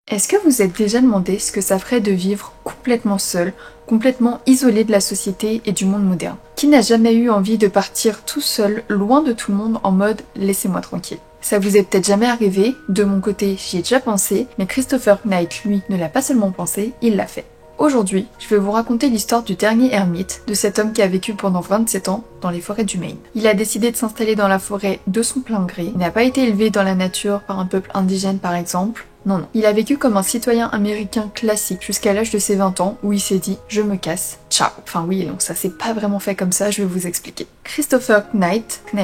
Est-ce que vous êtes déjà demandé ce que ça ferait de vivre complètement seul, complètement isolé de la société et du monde moderne? Qui n'a jamais eu envie de partir tout seul, loin de tout le monde, en mode laissez-moi tranquille? Ça vous est peut-être jamais arrivé, de mon côté j'y ai déjà pensé, mais Christopher Knight, lui, ne l'a pas seulement pensé, il l'a fait. Aujourd'hui, je vais vous raconter l'histoire du dernier ermite, de cet homme qui a vécu pendant 27 ans dans les forêts du Maine. Il a décidé de s'installer dans la forêt de son plein gré, il n'a pas été élevé dans la nature par un peuple indigène par exemple. Non. Il a vécu comme un citoyen américain classique jusqu'à l'âge de ses 20 ans où il s'est dit « je me casse, ciao ». Enfin oui, donc ça s'est pas vraiment fait comme ça, je vais vous expliquer. Christopher Knight, je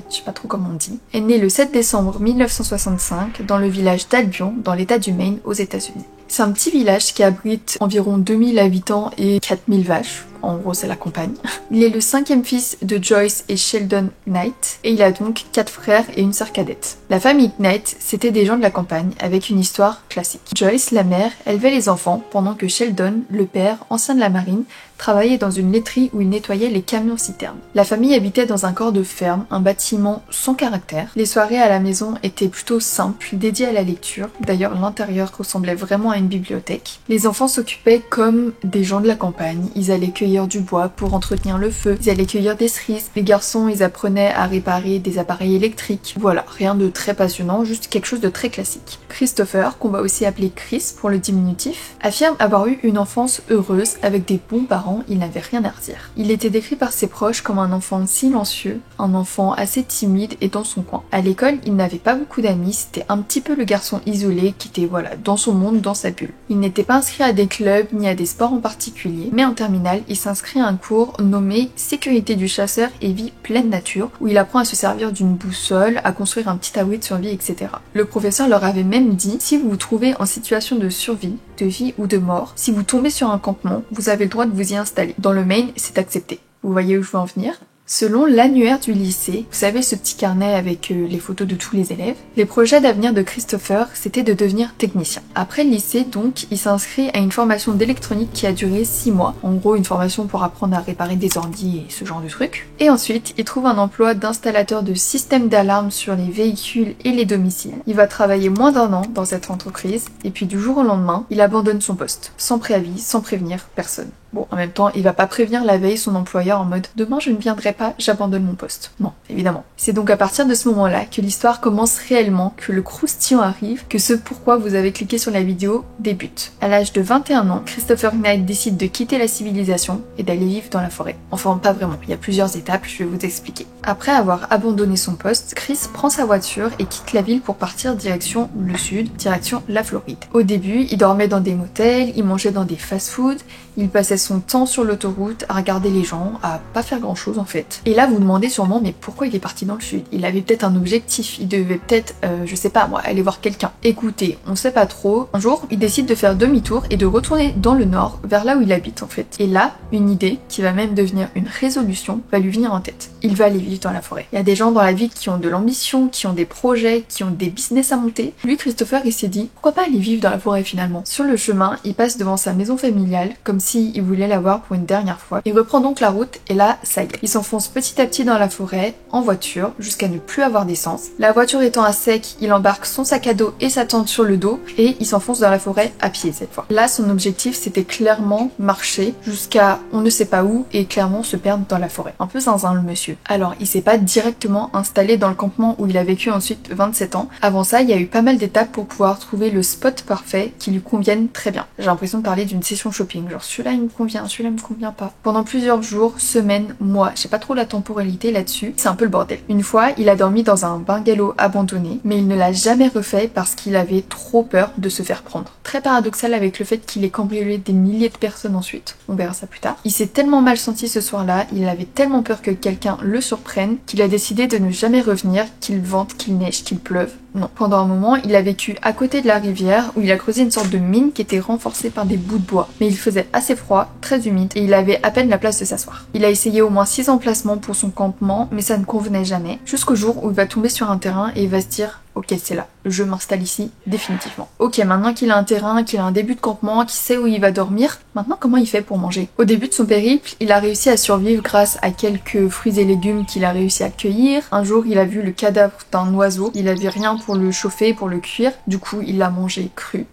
sais pas trop comment on dit, est né le 7 décembre 1965 dans le village d'Albion, dans l'état du Maine, aux États-Unis. C'est un petit village qui abrite environ 2000 habitants et 4000 vaches. En gros, c'est la campagne. Il est le 5e fils de Joyce et Sheldon Knight, et il a donc 4 frères et une sœur cadette. La famille Knight, c'était des gens de la campagne, avec une histoire classique. Joyce, la mère, élevait les enfants, pendant que Sheldon, le père, ancien de la marine, travaillait dans une laiterie où il nettoyait les camions-citernes. La famille habitait dans un corps de ferme, un bâtiment sans caractère. Les soirées à la maison étaient plutôt simples, dédiées à la lecture. D'ailleurs, l'intérieur ressemblait vraiment à une bibliothèque. Les enfants s'occupaient comme des gens de la campagne. Ils allaient cueillir du bois pour entretenir le feu. Ils allaient cueillir des cerises. Les garçons, ils apprenaient à réparer des appareils électriques. Voilà, rien de très passionnant, juste quelque chose de très classique. Christopher, qu'on va aussi appeler Chris pour le diminutif, affirme avoir eu une enfance heureuse avec des bons parents. Il n'avait rien à redire. Il était décrit par ses proches comme un enfant silencieux, un enfant assez timide et dans son coin. À l'école, il n'avait pas beaucoup d'amis, c'était un petit peu le garçon isolé qui était dans son monde, dans sa bulle. Il n'était pas inscrit à des clubs ni à des sports en particulier, mais en terminale, il s'inscrit à un cours nommé Sécurité du chasseur et vie pleine nature, où il apprend à se servir d'une boussole, à construire un petit abri de survie, etc. Le professeur leur avait même dit, si vous vous trouvez en situation de survie, de vie ou de mort, si vous tombez sur un campement, vous avez le droit de vous y installer. Dans le Maine, c'est accepté. Vous voyez où je veux en venir ? Selon l'annuaire du lycée, vous savez ce petit carnet avec les photos de tous les élèves, les projets d'avenir de Christopher, c'était de devenir technicien. Après le lycée, donc, il s'inscrit à une formation d'électronique qui a duré 6 mois. En gros, une formation pour apprendre à réparer des ordi et ce genre de trucs. Et ensuite, il trouve un emploi d'installateur de systèmes d'alarme sur les véhicules et les domiciles. Il va travailler moins d'1 an dans cette entreprise, et puis du jour au lendemain, il abandonne son poste, sans préavis, sans prévenir personne. Bon, en même temps, il va pas prévenir la veille son employeur en mode « Demain, je ne viendrai pas, j'abandonne mon poste ». Non, évidemment. C'est donc à partir de ce moment-là que l'histoire commence réellement, que le croustillant arrive, que ce pourquoi vous avez cliqué sur la vidéo débute. À l'âge de 21 ans, Christopher Knight décide de quitter la civilisation et d'aller vivre dans la forêt. Enfin, pas vraiment, il y a plusieurs étapes, je vais vous expliquer. Après avoir abandonné son poste, Chris prend sa voiture et quitte la ville pour partir direction le sud, direction la Floride. Au début, il dormait dans des motels, il mangeait dans des fast-foods, il passait son temps sur l'autoroute à regarder les gens, à pas faire grand chose en fait. Et là vous vous demandez sûrement mais pourquoi il est parti dans le sud? Il avait peut-être un objectif, il devait peut-être, je sais pas moi, aller voir quelqu'un. Écoutez, on sait pas trop. Un jour, il décide de faire demi-tour et de retourner dans le nord, vers là où il habite en fait. Et là, une idée, qui va même devenir une résolution, va lui venir en tête. Il va aller vivre dans la forêt. Il y a des gens dans la ville qui ont de l'ambition, qui ont des projets, qui ont des business à monter. Lui, Christopher, il s'est dit, pourquoi pas aller vivre dans la forêt finalement? Sur le chemin, il passe devant sa maison familiale, comme s'il voulait la voir pour une dernière fois. Il reprend donc la route et là, ça y est. Il s'enfonce petit à petit dans la forêt, en voiture, jusqu'à ne plus avoir d'essence. La voiture étant à sec, il embarque son sac à dos et sa tente sur le dos et il s'enfonce dans la forêt à pied cette fois. Là, son objectif, c'était clairement marcher jusqu'à on ne sait pas où et clairement se perdre dans la forêt. Un peu zinzin le monsieur. Alors, il s'est pas directement installé dans le campement où il a vécu ensuite 27 ans. Avant ça, il y a eu pas mal d'étapes pour pouvoir trouver le spot parfait qui lui convienne très bien. J'ai l'impression de parler d'une session shopping, genre celui-là il me convient, celui-là me convient pas. Pendant plusieurs jours, semaines, mois, j'ai pas trop la temporalité là-dessus, c'est un peu le bordel. Une fois, il a dormi dans un bungalow abandonné, mais il ne l'a jamais refait parce qu'il avait trop peur de se faire prendre. Très paradoxal avec le fait qu'il ait cambriolé des milliers de personnes ensuite, on verra ça plus tard. Il s'est tellement mal senti ce soir-là, il avait tellement peur que quelqu'un le surprenne, qu'il a décidé de ne jamais revenir, qu'il vente, qu'il neige, qu'il pleuve. Non. Pendant un moment, il a vécu à côté de la rivière où il a creusé une sorte de mine qui était renforcée par des bouts de bois. Mais il faisait assez froid, très humide et il avait à peine la place de s'asseoir. Il a essayé au moins 6 emplacements pour son campement, mais ça ne convenait jamais. Jusqu'au jour où il va tomber sur un terrain et il va se dire ok, c'est là, je m'installe ici définitivement. Ok, maintenant qu'il a un terrain, qu'il a un début de campement, qu'il sait où il va dormir, maintenant comment il fait pour manger? Au début de son périple, il a réussi à survivre grâce à quelques fruits et légumes qu'il a réussi à cueillir. Un jour, il a vu le cadavre d'un oiseau, il avait rien pour le chauffer, pour le cuire, du coup il l'a mangé cru.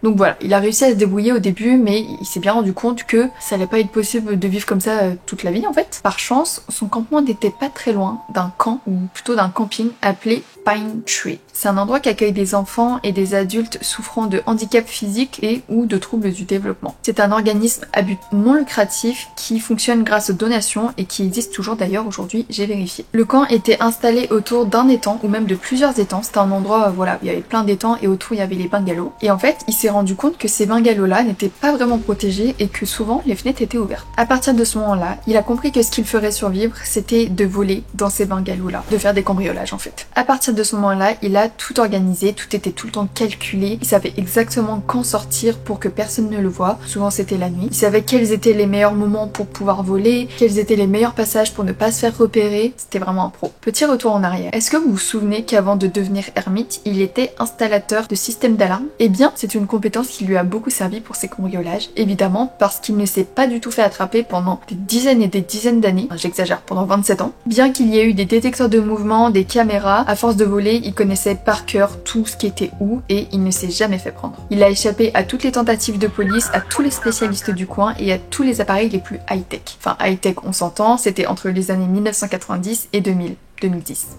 Donc voilà, il a réussi à se débrouiller au début, mais il s'est bien rendu compte que ça allait pas être possible de vivre comme ça toute la vie en fait. Par chance, son campement n'était pas très loin d'un camp, ou plutôt d'un camping appelé Pine Tree. C'est un endroit qui accueille des enfants et des adultes souffrant de handicap physique et ou de troubles du développement. C'est un organisme à but non lucratif qui fonctionne grâce aux donations et qui existe toujours d'ailleurs aujourd'hui, j'ai vérifié. Le camp était installé autour d'un étang ou même de plusieurs étangs. C'était un endroit, voilà, il y avait plein d'étangs et autour il y avait les bungalows. Et en fait, il s'est rendu compte que ces bungalows-là n'étaient pas vraiment protégés et que souvent les fenêtres étaient ouvertes. À partir de ce moment-là, il a compris que ce qu'il ferait survivre, c'était de voler dans ces bungalows-là, de faire des cambriolages en fait. À partir de ce moment-là, il a tout organisé, tout était tout le temps calculé. Il savait exactement quand sortir pour que personne ne le voie. Souvent c'était la nuit. Il savait quels étaient les meilleurs moments pour pouvoir voler, quels étaient les meilleurs passages pour ne pas se faire repérer. C'était vraiment un pro. Petit retour en arrière. Est-ce que vous vous souvenez qu'avant de devenir ermite, il était installateur de systèmes d'alarme? Eh bien, c'est une compétence qui lui a beaucoup servi pour ses cambriolages. Évidemment, parce qu'il ne s'est pas du tout fait attraper pendant des dizaines et des dizaines d'années. Enfin, j'exagère, pendant 27 ans. Bien qu'il y ait eu des détecteurs de mouvement, des caméras, à force de voler, il connaissait par cœur tout ce qui était où et il ne s'est jamais fait prendre. Il a échappé à toutes les tentatives de police, à tous les spécialistes du coin et à tous les appareils les plus high-tech. Enfin, high-tech, on s'entend, c'était entre les années 1990 et 2010.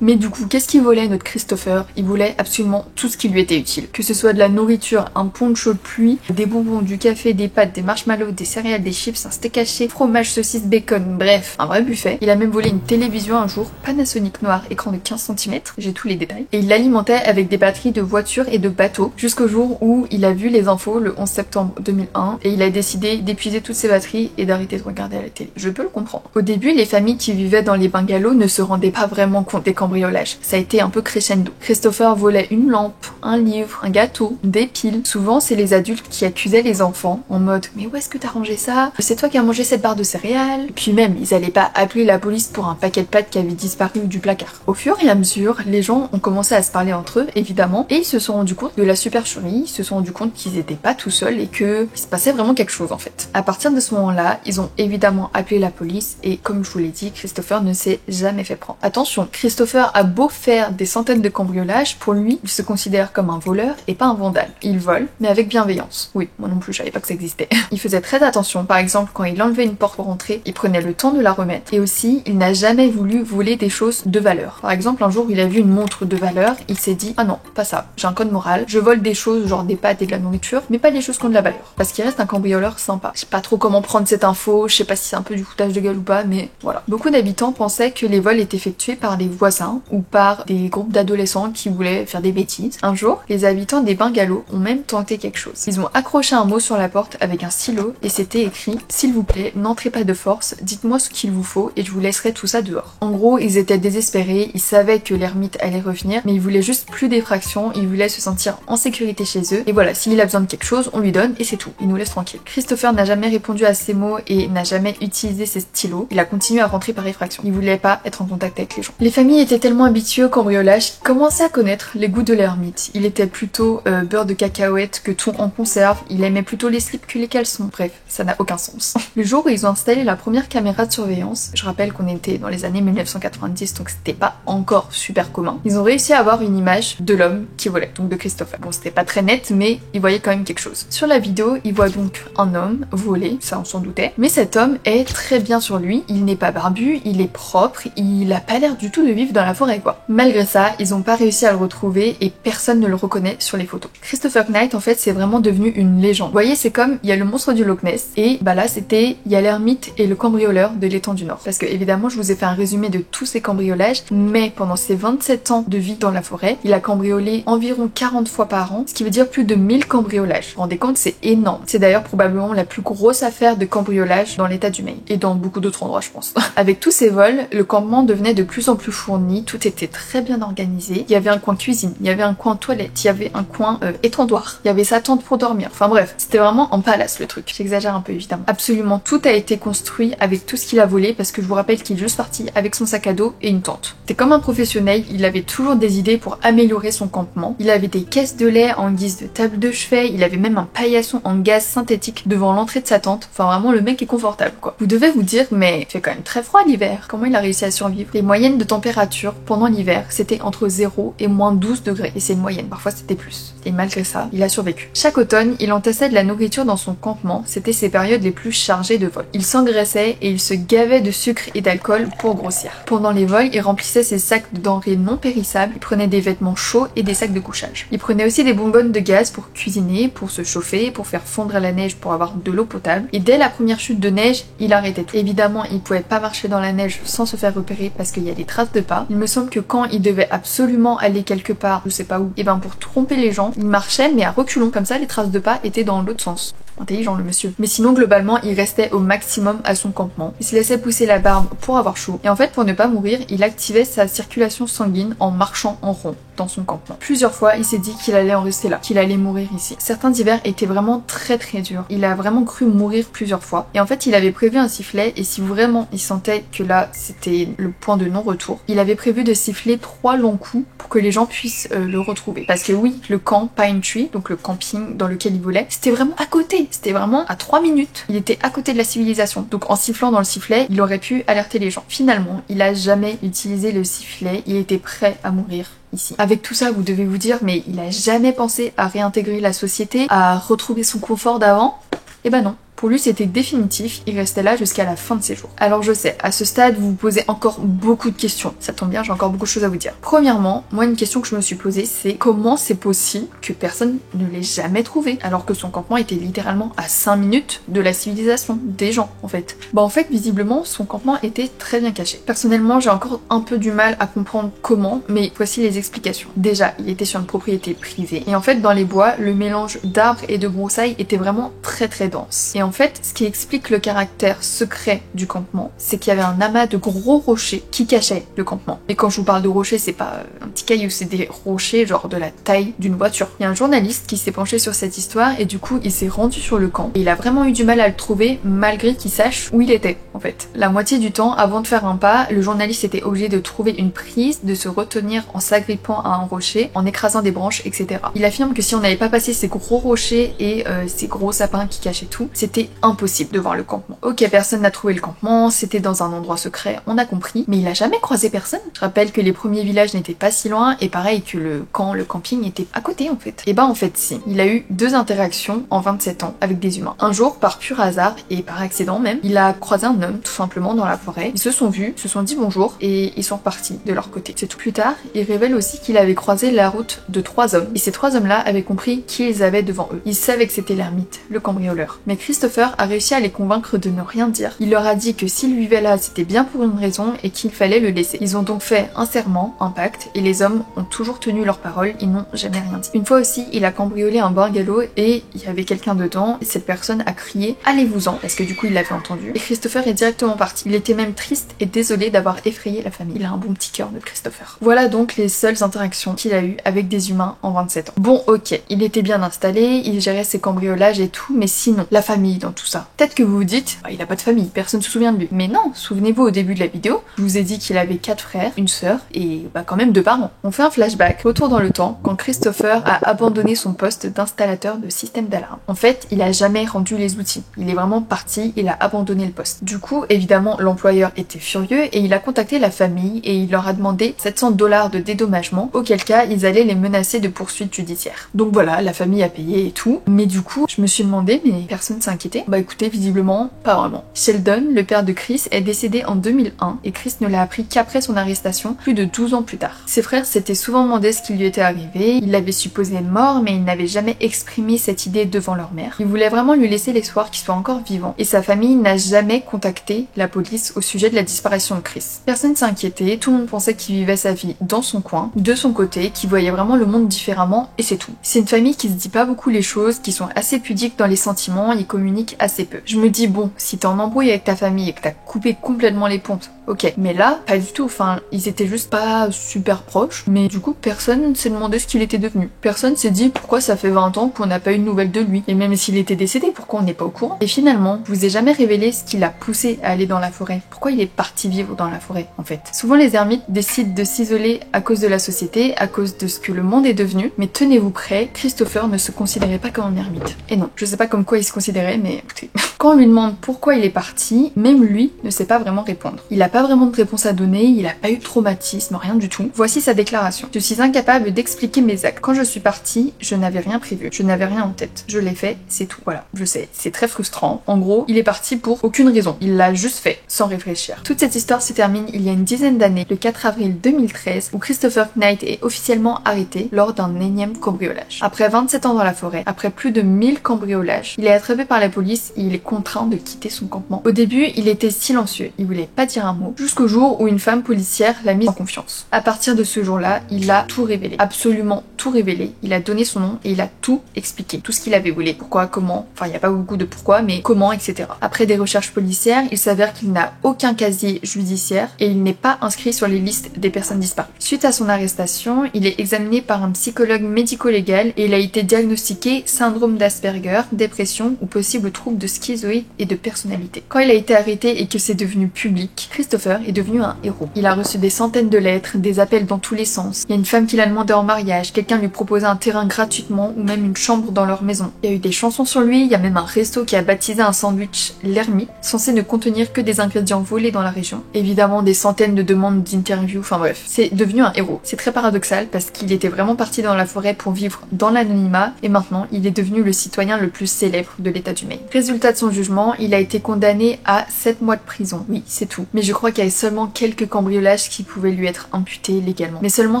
Mais du coup, qu'est-ce qu'il volait notre Christopher? Il volait absolument tout ce qui lui était utile. Que ce soit de la nourriture, un poncho de pluie, des bonbons, du café, des pâtes, des marshmallows, des céréales, des chips, un steak haché, fromage, saucisse, bacon, bref, un vrai buffet. Il a même volé une télévision un jour, Panasonic noir, écran de 15 cm, j'ai tous les détails. Et il l'alimentait avec des batteries de voitures et de bateaux, jusqu'au jour où il a vu les infos le 11 septembre 2001 et il a décidé d'épuiser toutes ses batteries et d'arrêter de regarder à la télé. Je peux le comprendre. Au début, les familles qui vivaient dans les bungalows ne se rendaient pas vraiment compte des cambriolages. Ça a été un peu crescendo. Christopher volait une lampe, un livre, un gâteau, des piles. Souvent, c'est les adultes qui accusaient les enfants en mode « Mais où est-ce que t'as rangé ça? C'est toi qui as mangé cette barre de céréales ?» Puis même, ils allaient pas appeler la police pour un paquet de pâtes qui avait disparu du placard. Au fur et à mesure, les gens ont commencé à se parler entre eux, évidemment, et ils se sont rendus compte de la supercherie, ils se sont rendus compte qu'ils étaient pas tout seuls et que il se passait vraiment quelque chose en fait. À partir de ce moment-là, ils ont évidemment appelé la police et comme je vous l'ai dit, Christopher ne s'est jamais fait prendre. Attention, Christopher a beau faire des centaines de cambriolages, pour lui, il se considère comme un voleur et pas un vandale. Il vole, mais avec bienveillance. Oui, moi non plus, je savais pas que ça existait. Il faisait très attention, par exemple, quand il enlevait une porte pour rentrer, il prenait le temps de la remettre. Et aussi, il n'a jamais voulu voler des choses de valeur. Par exemple, un jour, il a vu une montre de valeur, il s'est dit « Ah non, pas ça, j'ai un code moral, je vole des choses genre des pâtes et de la nourriture, mais pas des choses qui ont de la valeur. » Parce qu'il reste un cambrioleur sympa. Je sais pas trop comment prendre cette info, je sais pas si c'est un peu du foutage de gueule ou pas, mais voilà. Beaucoup d'habitants pensaient que les vols étaient effectués par des voisins ou par des groupes d'adolescents qui voulaient faire des bêtises. Un jour, les habitants des bungalows ont même tenté quelque chose. Ils ont accroché un mot sur la porte avec un stylo et c'était écrit « S'il vous plaît, n'entrez pas de force, dites-moi ce qu'il vous faut et je vous laisserai tout ça dehors. » En gros, ils étaient désespérés, ils savaient que l'ermite allait revenir, mais ils voulaient juste plus d'effraction, ils voulaient se sentir en sécurité chez eux. Et voilà, s'il a besoin de quelque chose, on lui donne et c'est tout. Il nous laisse tranquille. Christopher n'a jamais répondu à ces mots et n'a jamais utilisé ses stylos. Il a continué à rentrer par effraction. Il voulait pas être en contact avec les gens. Les familles étaient tellement habituées au cambriolage qu'ils commençaient à connaître les goûts de l'ermite. Il était plutôt beurre de cacahuète que thon en conserve. Il aimait plutôt les slips que les caleçons. Bref, ça n'a aucun sens. Le jour où ils ont installé la première caméra de surveillance, je rappelle qu'on était dans les années 1990, donc c'était pas encore super commun, ils ont réussi à avoir une image de l'homme qui volait, donc de Christopher. Bon, c'était pas très net, mais ils voyaient quand même quelque chose. Sur la vidéo, ils voient donc un homme voler, ça on s'en doutait, mais cet homme est très bien sur lui, il n'est pas barbu, il est propre, il a pas l'air du tout de vivre dans la forêt quoi. Malgré ça, ils ont pas réussi à le retrouver et personne ne le reconnaît sur les photos. Christopher Knight en fait c'est vraiment devenu une légende. Vous voyez, c'est comme il y a le monstre du Loch Ness et bah là c'était il y a l'ermite et le cambrioleur de l'étang du Nord. Parce que évidemment je vous ai fait un résumé de tous ces cambriolages, mais pendant ses 27 ans de vie dans la forêt, il a cambriolé environ 40 fois par an, ce qui veut dire plus de 1000 cambriolages. Vous vous rendez compte, c'est énorme. C'est d'ailleurs probablement la plus grosse affaire de cambriolage dans l'état du Maine et dans beaucoup d'autres endroits je pense. Avec tous ces vols, le campement devenait de plus en plus fourni, tout était très bien organisé. Il y avait un coin cuisine, il y avait un coin toilette, il y avait un coin étendoir, il y avait sa tente pour dormir. Enfin bref, c'était vraiment en palace le truc. J'exagère un peu évidemment. Absolument tout a été construit avec tout ce qu'il a volé parce que je vous rappelle qu'il est juste parti avec son sac à dos et une tente. C'était comme un professionnel, il avait toujours des idées pour améliorer son campement. Il avait des caisses de lait en guise de table de chevet, il avait même un paillasson en gaz synthétique devant l'entrée de sa tente. Enfin vraiment le mec est confortable quoi. Vous devez vous dire mais il fait quand même très froid l'hiver. Comment il a réussi à survivre? Les moyennes de température pendant l'hiver, c'était entre 0 et moins 12 degrés. Et c'est une moyenne, parfois c'était plus. Et malgré ça, il a survécu. Chaque automne, il entassait de la nourriture dans son campement. C'était ses périodes les plus chargées de vol. Il s'engraissait et il se gavait de sucre et d'alcool pour grossir. Pendant les vols, il remplissait ses sacs de denrées non périssables. Il prenait des vêtements chauds et des sacs de couchage. Il prenait aussi des bonbonnes de gaz pour cuisiner, pour se chauffer, pour faire fondre la neige pour avoir de l'eau potable. Et dès la première chute de neige, il arrêtait tout. Évidemment, il pouvait pas marcher dans la neige sans se faire repérer parce qu'il y a des traces de pas. Il me semble que quand il devait absolument aller quelque part, je sais pas où, et ben pour tromper les gens, il marchait mais à reculons, comme ça les traces de pas étaient dans l'autre sens. Intelligent le monsieur. Mais sinon globalement il restait au maximum à son campement. Il se laissait pousser la barbe pour avoir chaud. Et en fait pour ne pas mourir, il activait sa circulation sanguine en marchant en rond dans son campement. Plusieurs fois il s'est dit qu'il allait en rester là, qu'il allait mourir ici. Certains hivers étaient vraiment très durs. Il a vraiment cru mourir plusieurs fois. Et en fait il avait prévu un sifflet et si vraiment il sentait que là c'était le point de non-retour, il avait prévu de siffler 3 longs coups pour que les gens puissent le retrouver. Parce que oui, le camp Pine Tree, donc le camping dans lequel il volait, c'était vraiment à côté. C'était vraiment à 3 minutes. Il était à côté de la civilisation. Donc en sifflant dans le sifflet, il aurait pu alerter les gens. Finalement, il a jamais utilisé le sifflet. Il était prêt à mourir ici. Avec tout ça, vous devez vous dire, mais il a jamais pensé à réintégrer la société, à retrouver son confort d'avant? Eh ben non. Pour lui, c'était définitif, il restait là jusqu'à la fin de ses jours. Alors je sais, à ce stade, vous vous posez encore beaucoup de questions. Ça tombe bien, j'ai encore beaucoup de choses à vous dire. Premièrement, moi une question que je me suis posée, c'est comment c'est possible que personne ne l'ait jamais trouvé, alors que son campement était littéralement à 5 minutes de la civilisation, des gens en fait. Bah en fait, visiblement, son campement était très bien caché. Personnellement, j'ai encore un peu du mal à comprendre comment, mais voici les explications. Déjà, il était sur une propriété privée, et en fait, dans les bois, le mélange d'arbres et de broussailles était vraiment très dense. Et en fait, ce qui explique le caractère secret du campement, c'est qu'il y avait un amas de gros rochers qui cachaient le campement. Et quand je vous parle de rochers, c'est pas un petit caillou, c'est des rochers genre de la taille d'une voiture. Il y a un journaliste qui s'est penché sur cette histoire et du coup, il s'est rendu sur le camp. Et il a vraiment eu du mal à le trouver malgré qu'il sache où il était, en fait. La moitié du temps, avant de faire un pas, le journaliste était obligé de trouver une prise, de se retenir en s'agrippant à un rocher, en écrasant des branches, etc. Il affirme que si on n'avait pas passé ces gros rochers et ces gros sapins qui cachaient tout, c'était impossible de voir le campement. Ok, personne n'a trouvé le campement, c'était dans un endroit secret, on a compris, mais il a jamais croisé personne. Je rappelle que les premiers villages n'étaient pas si loin, et pareil que le camping était à côté en fait. Et bah en fait si, il a eu 2 interactions en 27 ans avec des humains. Un jour, par pur hasard, et par accident même, il a croisé un homme tout simplement dans la forêt. Ils se sont vus, se sont dit bonjour, et ils sont repartis de leur côté. C'est tout. Plus tard, il révèle aussi qu'il avait croisé la route de 3 hommes, et ces 3 hommes-là avaient compris qui ils avaient devant eux. Ils savaient que c'était l'ermite, le cambrioleur. Mais Christopher a réussi à les convaincre de ne rien dire. Il leur a dit que s'il vivait là, c'était bien pour une raison et qu'il fallait le laisser. Ils ont donc fait un serment, un pacte, et les hommes ont toujours tenu leur parole, ils n'ont jamais rien dit. Une fois aussi, il a cambriolé un bungalow et il y avait quelqu'un dedans, et cette personne a crié « Allez-vous-en » parce que du coup il l'avait entendu. Et Christopher est directement parti. Il était même triste et désolé d'avoir effrayé la famille. Il a un bon petit cœur de Christopher. Voilà donc les seules interactions qu'il a eues avec des humains en 27 ans. Bon ok, il était bien installé, il gérait ses cambriolages et tout, mais sinon, la famille dans tout ça. Peut-être que vous vous dites, il a pas de famille, personne se souvient de lui. Mais non, souvenez-vous au début de la vidéo, je vous ai dit qu'il avait 4 frères, une sœur et quand même 2 parents. On fait un flashback, retour dans le temps, quand Christopher a abandonné son poste d'installateur de système d'alarme. En fait, il a jamais rendu les outils. Il est vraiment parti, il a abandonné le poste. Du coup, évidemment, l'employeur était furieux et il a contacté la famille et il leur a demandé 700 $ de dédommagement, auquel cas ils allaient les menacer de poursuites judiciaires. Donc voilà, la famille a payé et tout. Mais du coup, je me suis demandé, mais personne s'est inquiété? Bah écoutez, visiblement, pas vraiment. Sheldon, le père de Chris, est décédé en 2001 et Chris ne l'a appris qu'après son arrestation, plus de 12 ans plus tard. Ses frères s'étaient souvent demandé ce qui lui était arrivé, ils l'avaient supposé mort mais ils n'avaient jamais exprimé cette idée devant leur mère. Ils voulaient vraiment lui laisser l'espoir qu'il soit encore vivant et sa famille n'a jamais contacté la police au sujet de la disparition de Chris. Personne s'est inquiété, tout le monde pensait qu'il vivait sa vie dans son coin, de son côté, qu'il voyait vraiment le monde différemment et c'est tout. C'est une famille qui se dit pas beaucoup les choses, qui sont assez pudiques dans les sentiments, ils communiquent assez peu. Je me dis bon, si t'es en embrouille avec ta famille et que t'as coupé complètement les pontes, ok, mais là, pas du tout, enfin, ils étaient juste pas super proches, mais du coup, personne s'est demandé ce qu'il était devenu. Personne s'est dit pourquoi ça fait 20 ans qu'on n'a pas eu de nouvelles de lui, et même s'il était décédé, pourquoi on n'est pas au courant. Et finalement, je vous ai jamais révélé ce qui l'a poussé à aller dans la forêt. Pourquoi il est parti vivre dans la forêt, en fait. Souvent, les ermites décident de s'isoler à cause de la société, à cause de ce que le monde est devenu, mais tenez-vous prêts, Christopher ne se considérait pas comme un ermite. Et non, je sais pas comme quoi il se considérait, mais écoutez... Quand on lui demande pourquoi il est parti, même lui ne sait pas vraiment répondre. Il n'a pas vraiment de réponse à donner, il n'a pas eu de traumatisme, rien du tout. Voici sa déclaration. Je suis incapable d'expliquer mes actes. Quand je suis partie, je n'avais rien prévu, je n'avais rien en tête. Je l'ai fait, c'est tout. Voilà, je sais, c'est très frustrant. En gros, il est parti pour aucune raison. Il l'a juste fait, sans réfléchir. Toute cette histoire se termine il y a une dizaine d'années, le 4 avril 2013, où Christopher Knight est officiellement arrêté lors d'un énième cambriolage. Après 27 ans dans la forêt, après plus de 1000 cambriolages, il est attrapé par la police et il est contraint de quitter son campement. Au début, il était silencieux, il voulait pas dire un mot, jusqu'au jour où une femme policière l'a mis en confiance. À partir de ce jour-là, il a tout révélé, absolument tout révélé. Il a donné son nom et il a tout expliqué, tout ce qu'il avait voulu, pourquoi, comment, enfin il n'y a pas beaucoup de pourquoi, mais comment, etc. Après des recherches policières, il s'avère qu'il n'a aucun casier judiciaire et il n'est pas inscrit sur les listes des personnes disparues. Suite à son arrestation, il est examiné par un psychologue médico-légal et il a été diagnostiqué syndrome d'Asperger, dépression ou possible trouble de schizoïde et de personnalité. Quand il a été arrêté et que c'est devenu public, Christopher est devenu un héros. Il a reçu des centaines de lettres, des appels dans tous les sens. Il y a une femme qui l'a demandé en mariage, quelqu'un lui proposait un terrain gratuitement ou même une chambre dans leur maison. Il y a eu des chansons sur lui, il y a même un resto qui a baptisé un sandwich l'ermite, censé ne contenir que des ingrédients volés dans la région. Évidemment des centaines de demandes d'interviews, enfin bref, c'est devenu un héros. C'est très paradoxal parce qu'il était vraiment parti dans la forêt pour vivre dans l'anonymat et maintenant il est devenu le citoyen le plus célèbre de l'état du Maine. Résultat de son jugement, il a été condamné à 7 mois de prison. Oui, c'est tout. Mais je crois qu'il y avait seulement quelques cambriolages qui pouvaient lui être imputés légalement. Mais seulement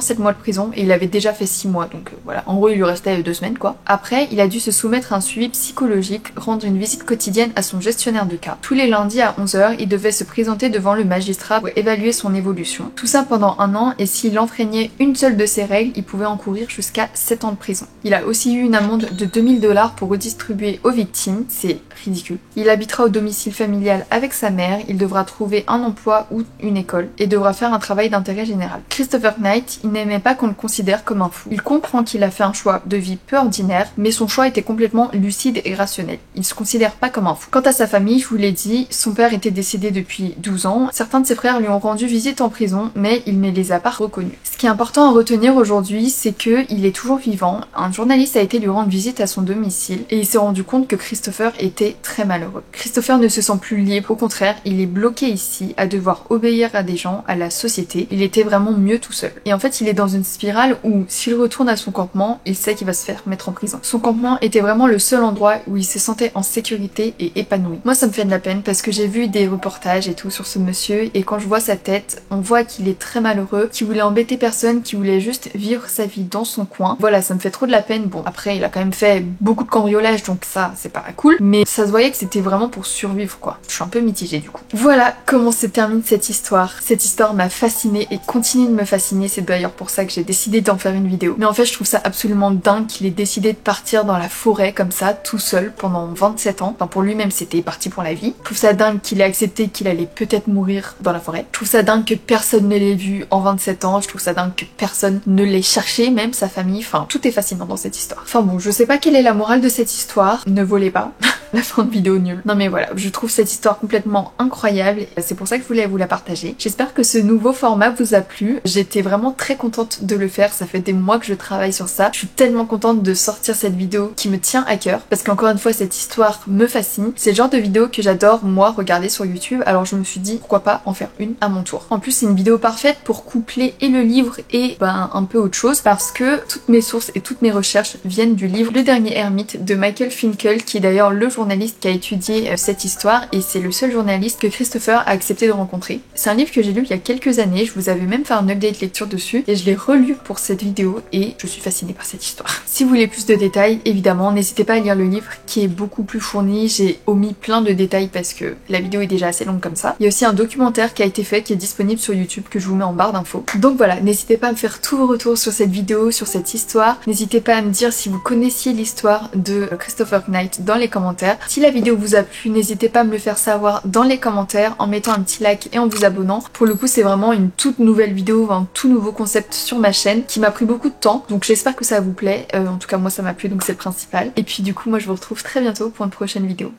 7 mois de prison et il avait déjà fait 6 mois, donc voilà. En gros, il lui restait 2 semaines quoi. Après, il a dû se soumettre à un suivi psychologique, rendre une visite quotidienne à son gestionnaire de cas. Tous les lundis à 11h, il devait se présenter devant le magistrat pour évaluer son évolution. Tout ça pendant 1 an et s'il enfreignait une seule de ces règles, il pouvait encourir jusqu'à 7 ans de prison. Il a aussi eu une amende de 2000 $ pour redistribuer aux victimes, c'est ridicule. Il habitera au domicile familial avec sa mère, il devra trouver un emploi ou une école et devra faire un travail d'intérêt général. Christopher Knight, il n'aimait pas qu'on le considère comme un fou. Il comprend qu'il a fait un choix de vie peu ordinaire, mais son choix était complètement lucide et rationnel. Il se considère pas comme un fou. Quant à sa famille, je vous l'ai dit, son père était décédé depuis 12 ans. Certains de ses frères lui ont rendu visite en prison, mais il ne les a pas reconnus. Ce qui est important à retenir aujourd'hui, c'est qu'il est toujours vivant. Un journaliste a été lui rendre visite à son domicile et il s'est rendu compte que Christopher était très malheureux. Christopher ne se sent plus libre, au contraire, il est bloqué ici à devoir obéir à des gens, à la société. Il était vraiment mieux tout seul. Et en fait, il est dans une spirale où s'il retourne à son campement, il sait qu'il va se faire mettre en prison. Son campement était vraiment le seul endroit où il se sentait en sécurité et épanoui. Moi, ça me fait de la peine parce que j'ai vu des reportages et tout sur ce monsieur et quand je vois sa tête, on voit qu'il est très malheureux, qu'il voulait embêter personne, qu'il voulait juste vivre sa vie dans son coin. Voilà, ça me fait trop de la peine. Bon, après, il a quand même fait beaucoup de cambriolages, donc ça, c'est pas cool. Mais ça se voyait que c'était vraiment pour survivre, quoi. Je suis un peu mitigée, du coup. Voilà comment se termine cette histoire. Cette histoire m'a fascinée et continue de me fasciner. C'est d'ailleurs pour ça que j'ai décidé d'en faire une vidéo. Mais en fait, je trouve ça absolument dingue qu'il ait décidé de partir dans la forêt comme ça, tout seul, pendant 27 ans. Enfin, pour lui-même, c'était parti pour la vie. Je trouve ça dingue qu'il ait accepté qu'il allait peut-être mourir dans la forêt. Je trouve ça dingue que personne ne l'ait vu en 27 ans. Je trouve ça dingue que personne ne l'ait cherché, même sa famille. Enfin, tout est fascinant dans cette histoire. Enfin bon, je sais pas quelle est la morale de cette histoire. Ne volez pas. La fin de vidéo nulle. Non mais voilà, je trouve cette histoire complètement incroyable. C'est pour ça que je voulais vous la partager. J'espère que ce nouveau format vous a plu. J'étais vraiment très contente de le faire. Ça fait des mois que je travaille sur ça. Je suis tellement contente de sortir cette vidéo qui me tient à cœur. Parce qu'encore une fois, cette histoire me fascine. C'est le genre de vidéo que j'adore, moi, regarder sur YouTube. Alors je me suis dit, pourquoi pas en faire une à mon tour. En plus, c'est une vidéo parfaite pour coupler et le livre et un peu autre chose. Parce que toutes mes sources et toutes mes recherches viennent du livre Le Dernier Ermite de Michael Finkel, qui est d'ailleurs le journaliste qui a étudié cette histoire et c'est le seul journaliste que Christopher a accepté de rencontrer. C'est un livre que j'ai lu il y a quelques années, je vous avais même fait un update lecture dessus et je l'ai relu pour cette vidéo et je suis fascinée par cette histoire. Si vous voulez plus de détails, évidemment, n'hésitez pas à lire le livre qui est beaucoup plus fourni, j'ai omis plein de détails parce que la vidéo est déjà assez longue comme ça. Il y a aussi un documentaire qui a été fait qui est disponible sur YouTube que je vous mets en barre d'infos. Donc voilà, n'hésitez pas à me faire tous vos retours sur cette vidéo, sur cette histoire. N'hésitez pas à me dire si vous connaissiez l'histoire de Christopher Knight dans les commentaires. Si la vidéo vous a plu, n'hésitez pas à me le faire savoir dans les commentaires en mettant un petit like et en vous abonnant. Pour le coup, c'est vraiment une toute nouvelle vidéo, un tout nouveau concept sur ma chaîne qui m'a pris beaucoup de temps. Donc j'espère que ça vous plaît. En tout cas, moi ça m'a plu, donc c'est le principal. Et puis du coup, moi je vous retrouve très bientôt pour une prochaine vidéo.